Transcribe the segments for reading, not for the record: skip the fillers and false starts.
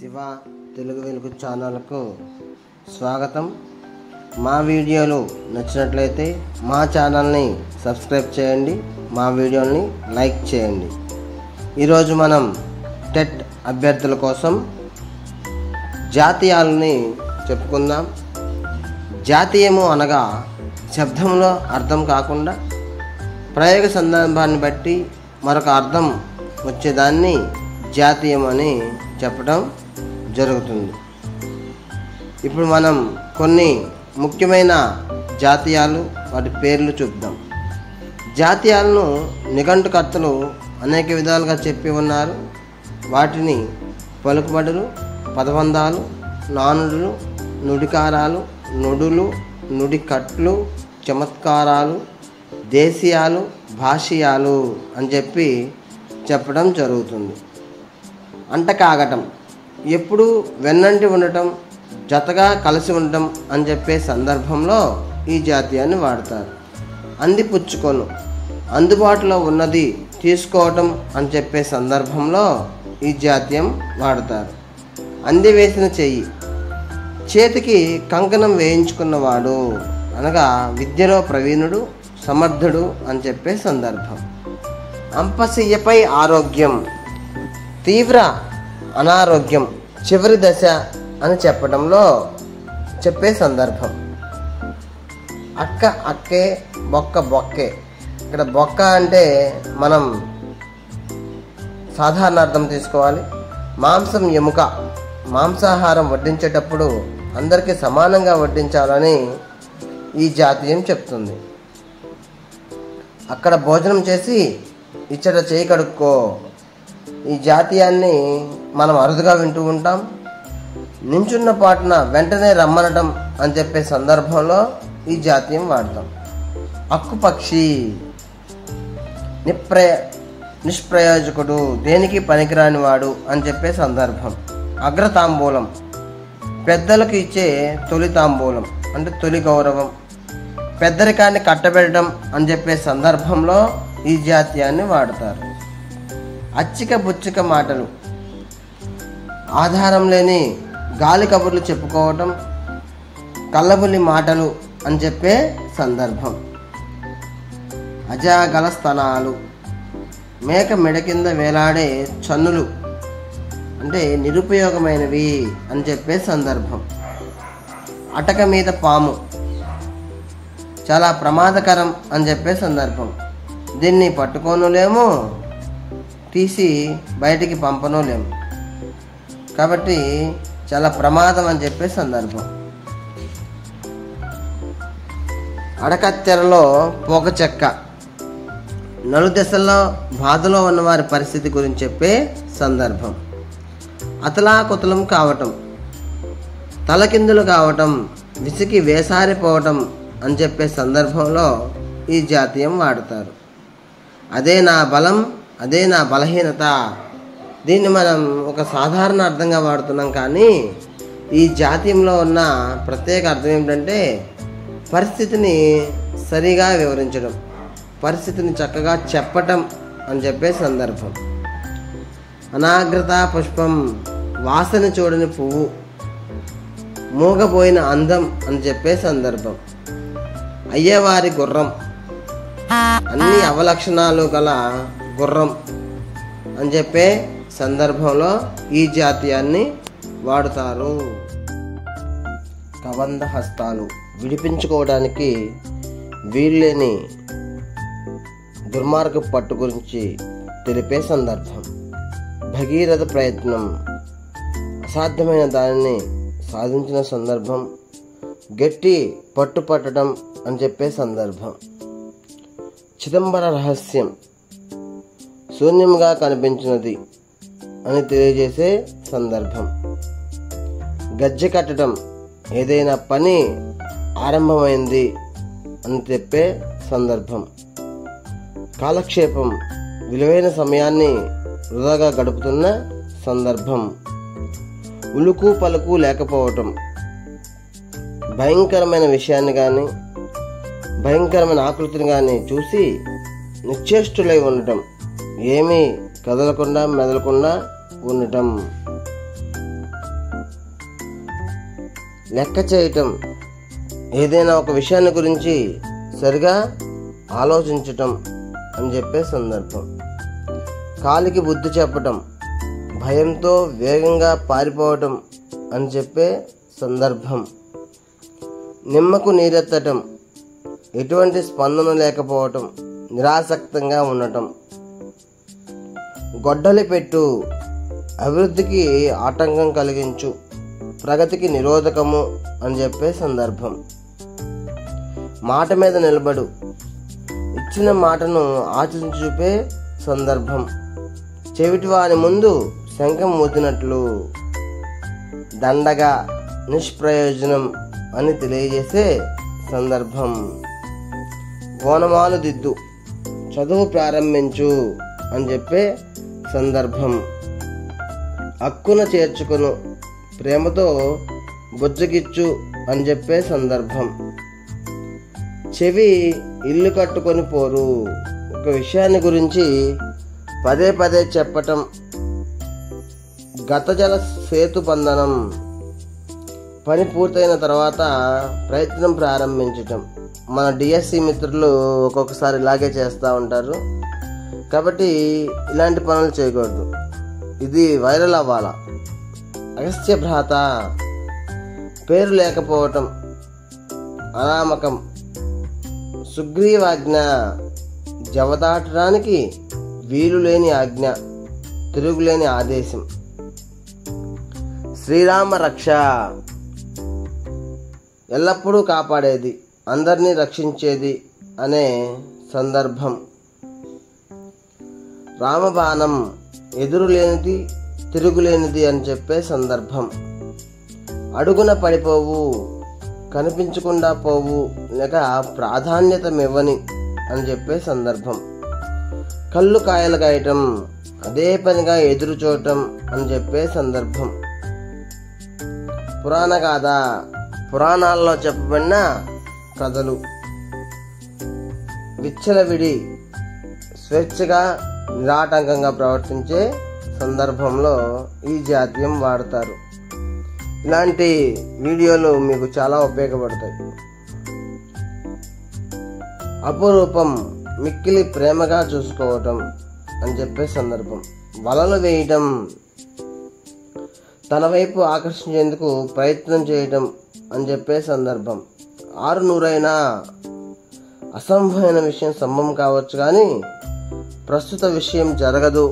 శివ తెలుగు వెలుగు ఛానల్కు స్వాగతం. మా వీడియోలు నచ్చినట్లయితే మా ఛానల్ని సబ్స్క్రైబ్ చేయండి, మా వీడియోని లైక్ చేయండి. ఈరోజు మనం టెట్ అభ్యర్థుల కోసం జాతీయాలని చెప్పుకుందాం. జాతీయము అనగా శబ్దంలో అర్థం కాకుండా ప్రయోగ సందర్భాన్ని బట్టి మరొక అర్థం వచ్చేదాన్ని జాతీయం అని చెప్పడం జరుగుతుంది. ఇప్పుడు మనం కొన్ని ముఖ్యమైన జాతీయాలు, వాటి పేర్లు చూద్దాం. జాతీయాలను నిఘంటుకర్తలు అనేక విధాలుగా చెప్పి ఉన్నారు. వాటిని పలుకుబడులు, పదబంధాలు, నానుడులు, నుడికారాలు, నుడులు, నుడికట్లు, చమత్కారాలు, దేశీయాలు, భాషీయాలు అని చెప్పడం జరుగుతుంది. అంటకాగటం, ఎప్పుడు వెన్నంటి ఉండటం, జతగా కలిసి ఉండటం అని చెప్పే సందర్భంలో ఈ జాతీయాన్ని వాడతారు. అందిపుచ్చుకొను, అందుబాటులో ఉన్నది తీసుకోవటం అని చెప్పే సందర్భంలో ఈ జాతీయం వాడతారు. అందివేసిన చెయ్యి, చేతికి కంకణం వేయించుకున్నవాడు అనగా విద్యలో ప్రవీణుడు, సమర్థుడు అని చెప్పే సందర్భం. అంపశయ్యపై ఆరోగ్యం, తీవ్ర అనారోగ్యం, చివరి దశ అని చెప్పడంలో చెప్పే సందర్భం. అక్క అక్కే, బొక్క బొక్కే. ఇక్కడ బొక్క అంటే మనం సాధారణ అర్థం తీసుకోవాలి. మాంసం ఎముక, మాంసాహారం వడ్డించేటప్పుడు అందరికీ సమానంగా వడ్డించాలని ఈ జాతీయం చెప్తుంది. అక్కడ భోజనం చేసి ఇచ్చట చేయి కడుక్కో. ఈ జాతీయాన్ని మనం అరుదుగా వింటూ ఉంటాం. నించున్న పాటున వెంటనే రమ్మనటం అని చెప్పే సందర్భంలో ఈ జాతీయం వాడతాం. అక్కుపక్షి, నిష్ప్రయోజకుడు, దేనికి పనికిరాని వాడు అని చెప్పే సందర్భం. అగ్రతాంబూలం, పెద్దలకు ఇచ్చే తొలి తాంబూలం అంటే తొలి గౌరవం. పెద్దరికాన్ని కట్టబెట్టడం అని చెప్పే సందర్భంలో ఈ జాతీయాన్ని వాడతారు. అచ్చిక బుచ్చిక మాటలు, ఆధారం లేని గాలి కబుర్లు చెప్పుకోవటం, కల్లబుల్లి మాటలు అని చెప్పే సందర్భం. అజాగల స్తనాలు, మేక మెడ కింద వేలాడే చన్నులు అంటే నిరుపయోగమైనవి అని చెప్పే సందర్భం. అటక మీద పాము, చాలా ప్రమాదకరం అని చెప్పే సందర్భం. దీన్ని పట్టుకోనులేము, తీసి బయటికి పంపనులేము, కాబట్టి చాలా ప్రమాదం అని చెప్పే సందర్భం. అడకత్తెరలో పోక చెక్క, నలుదశల్లో బాధలో ఉన్నవారి పరిస్థితి గురించి చెప్పే సందర్భం. అతలాకుతలం కావటం, తలకిందులు కావటం, విసికి వేసారిపోవటం అని చెప్పే సందర్భంలో ఈ జాతీయం వాడతారు. అదే నా బలం, అదే నా బలహీనత. దీన్ని మనం ఒక సాధారణ అర్థంగా వాడుతున్నాం, కానీ ఈ జాతీయంలో ఉన్న ప్రత్యేక అర్థం ఏమిటంటే పరిస్థితిని సరిగా వివరించడం, పరిస్థితిని చక్కగా చెప్పటం అని చెప్పే సందర్భం. అనాగ్రత పుష్పం, వాసన చూడని పువ్వు, మూగపోయిన అందం అని చెప్పే సందర్భం. అయ్యవారి గుర్రం, అన్ని అవలక్షణాలు గల గుర్రం అని చెప్పే సందర్భంలో ఈ జాతీయాన్ని వాడుతారు. కబంధ హస్తాలు, విడిపించుకోవడానికి వీల్లేని దుర్మార్గ పట్టు గురించి తెలిపే సందర్భం. భగీరథ ప్రయత్నం, అసాధ్యమైన దానిని సాధించిన సందర్భం. గట్టి పట్టుపట్టడం అని చెప్పే సందర్భం. చిదంబర రహస్యం, శూన్యంగా కనిపించినది అని తెలియజేసే సందర్భం. గజ్జె కట్టడం, ఏదైనా పని ఆరంభమైంది అని చెప్పే సందర్భం. కాలక్షేపం, విలువైన సమయాన్ని వృధాగా గడుపుతున్న సందర్భం. ఉలుకు పలుకు లేకపోవటం, భయంకరమైన విషయాన్ని కానీ భయంకరమైన ఆకృతిని కానీ చూసి నిశ్చేష్టులై ఉండటం, ఏమీ కదలకుండా మెదలకుండా ఉండటం. లెక్క చేయటం, ఏదైనా ఒక విషయాన్ని గురించి సరిగా ఆలోచించటం అని చెప్పే సందర్భం. కాలికి బుద్ధి చెప్పటం, భయంతో వేగంగా పారిపోవటం అని చెప్పే సందర్భం. నిమ్మకు నీరెత్తటం, ఎటువంటి స్పందన లేకపోవటం, నిరాసక్తంగా ఉండటం. గొడ్డలి పెట్టు, అభివృద్ధికి ఆటంకం కలిగించు, ప్రగతికి నిరోధకము అని చెప్పే సందర్భం. మాట మీద నిలబడు, ఇచ్చిన మాటను ఆచరించి చూపే సందర్భం. చెవిటి వారి ముందు శంఖం ఊదినట్లు, దండగా, నిష్ప్రయోజనం అని తెలియజేసే సందర్భం. ఓనమాలు దిద్దు, చదువు ప్రారంభించు అని చెప్పే సందర్భం. హక్కున చేర్చుకొను, ప్రేమతో బుజ్జగిచ్చు అని చెప్పే సందర్భం. చెవి ఇల్లు కట్టుకొని పోరు, ఒక విషయాన్ని గురించి పదే పదే చెప్పటం. గతజల సేతు బంధనం, పని పూర్తయిన తర్వాత ప్రయత్నం ప్రారంభించటం. మన డిఎస్సి మిత్రులు ఒక్కొక్కసారి ఇలాగే చేస్తూ ఉంటారు, కాబట్టి ఇలాంటి పనులు చేయకూడదు. ఇది వైరల్ అవ్వాలా. అగస్త్య భ్రాత, పేరు లేకపోవటం, అనామకం. సుగ్రీవాజ్ఞ, జవదాటడానికి వీలు లేని ఆజ్ఞ, తిరుగులేని ఆదేశం. శ్రీరామ రక్ష, ఎల్లప్పుడూ కాపాడేది, అందరినీ రక్షించేది అనే సందర్భం. రామబాణం, ఎదురు లేనిది, తిరుగులేనిది అని చెప్పే సందర్భం. అడుగున పడిపోవు, కనిపించకుండా పోవు, లేక ప్రాధాన్యతమివ్వని అని చెప్పే సందర్భం. కళ్ళు కాయలు కాయటం, అదే పనిగా ఎదురు చూడటం అని చెప్పే సందర్భం. పురాణ గాథ, పురాణాల్లో చెప్పబడిన కథలు. విచ్చలవిడి, స్వేచ్ఛగా నిరాటంకంగా ప్రవర్తించే సందర్భంలో ఈ జాతీయం వాడతారు. ఇలాంటి వీడియోలు మీకు చాలా ఉపయోగపడతాయి. అపురూపం, మిక్కిలి ప్రేమగా చూసుకోవటం అని చెప్పే సందర్భం. వలలు వేయటం, తన వైపు ఆకర్షించేందుకు ప్రయత్నం చేయటం అని చెప్పే సందర్భం. 600 అసంభవమైన విషయం సంభవం కావచ్చు, కానీ ప్రస్తుత విషయం జరగదు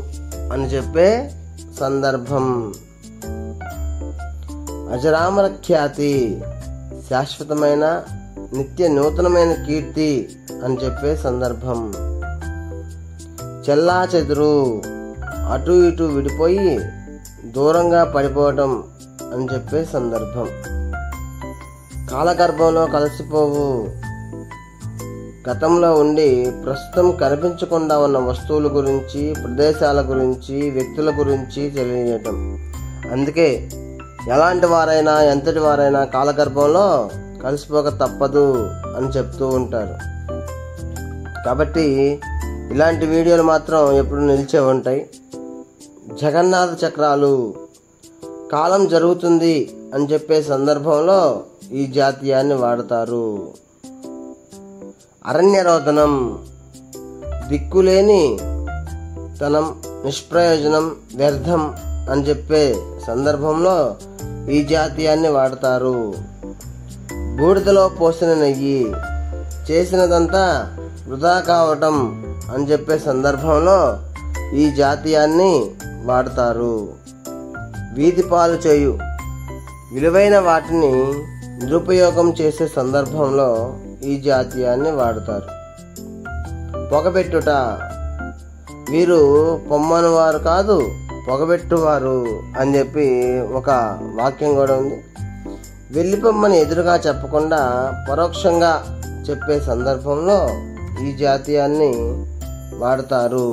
అని చెప్పే సందర్భం. అజరామర ఖ్యాతి, శాశ్వతమైన నిత్య నూతనమైన కీర్తి అని చెప్పే సందర్భం. చెల్లా చెదురు, అటు ఇటు విడిపోయి దూరంగా పడిపోవటం అని చెప్పే సందర్భం. కాలగర్భంలో కలిసిపోవు, గతంలో ఉండి ప్రస్తుతం కనిపించకుండా ఉన్న వస్తువుల గురించి, ప్రదేశాల గురించి, వ్యక్తుల గురించి తెలియజేయటం. అందుకే ఎలాంటి వారైనా, ఎంతటి వారైనా కాలగర్భంలో కలిసిపోక తప్పదు అని చెప్తూ ఉంటారు. కాబట్టి ఇలాంటి వీడియోలు మాత్రం ఎప్పుడు నిలిచే ఉంటాయి. జగన్నాథ చక్రాలు, కాలం జరుగుతుంది అని చెప్పే సందర్భంలో ఈ జాతీయాన్ని వాడతారు. అరణ్యరోదనం, దిక్కులేని తనం, నిష్ప్రయోజనం, వ్యర్థం అని చెప్పే సందర్భంలో ఈ జాతీయాన్ని వాడతారు. బూడిదలో పోసిన నెయ్యి, చేసినదంతా వృధా కావటం అని చెప్పే సందర్భంలో ఈ జాతీయాన్ని వాడతారు. వీధి పాలు చేయు, విలువైన వాటిని నిరుపయోగం చేసే సందర్భంలో ఈ జాతీయాన్ని వాడతారు. పొగబెట్టుట, వీరు పొమ్మను వారు కాదు పొగబెట్టువారు అని చెప్పి ఒక వాక్యం కూడా ఉంది. వెళ్ళిపోమ్మని ఎదురుగా చెప్పకుండా పరోక్షంగా చెప్పే సందర్భంలో ఈ జాతీయాన్ని వాడతారు.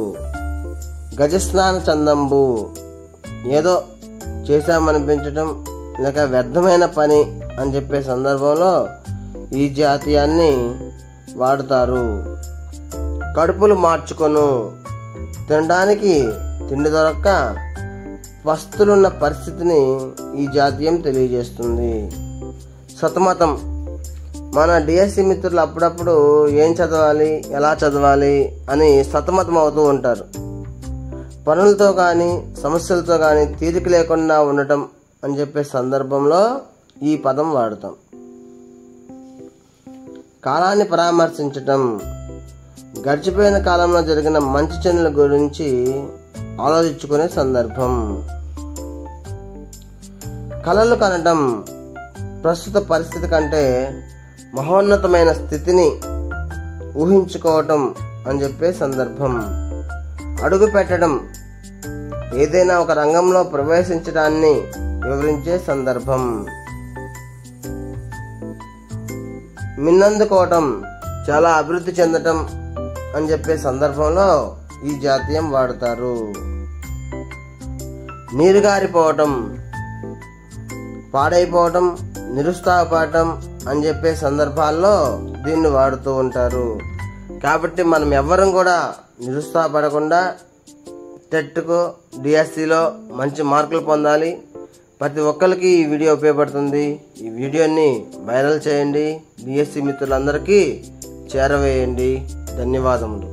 గజస్నాన చందంబు, ఏదో చేశామనిపించటం లేక వ్యర్థమైన పని అని చెప్పే సందర్భంలో ఈ జాతీయాన్ని వాడతారు. కడుపులు మార్చుకొను, తినడానికి తిండి దొరక్క పస్తులున్న పరిస్థితిని ఈ జాతీయం తెలియజేస్తుంది. సతమతం. మన డిఎస్సి మిత్రులు అప్పుడప్పుడు ఏం చదవాలి, ఎలా చదవాలి అని సతమతం అవుతూ ఉంటారు. పనులతో కానీ సమస్యలతో కానీ తీరిక లేకుండా ఉండటం అని చెప్పే సందర్భంలో ఈ పదం వాడతాం. కాలాన్ని పరామర్శించటం, గడిచిపోయిన కాలంలో జరిగిన మంచి చెడుల గురించి ఆలోచించుకునే సందర్భం. కలలు కనటం, ప్రస్తుత పరిస్థితి కంటే మహోన్నతమైన స్థితిని ఊహించుకోవటం అని చెప్పే సందర్భం. అడుగు పెట్టడం, ఏదైనా ఒక రంగంలో ప్రవేశించడాన్ని వివరించే సందర్భం. మిన్నందుకోవటం, చాలా అభివృద్ధి చెందటం అని చెప్పే సందర్భంలో ఈ జాతీయం వాడతారు. నీరుగారిపోవటం, పాడైపోవటం, నిరుత్సాహపడటం అని చెప్పే సందర్భాల్లో దీన్ని వాడుతూ ఉంటారు. కాబట్టి మనం ఎవ్వరం కూడా నిరుత్సాహపడకుండా టెట్కో డిఎస్సిలో మంచి మార్కులు పొందాలి. ప్రతి ఒక్కరికి ఈ వీడియో ఉపయోగపడుతుంది. ఈ వీడియోని వైరల్ చేయండి, డిఎస్సి మిత్రులందరికీ చేరవేయండి. ధన్యవాదములు.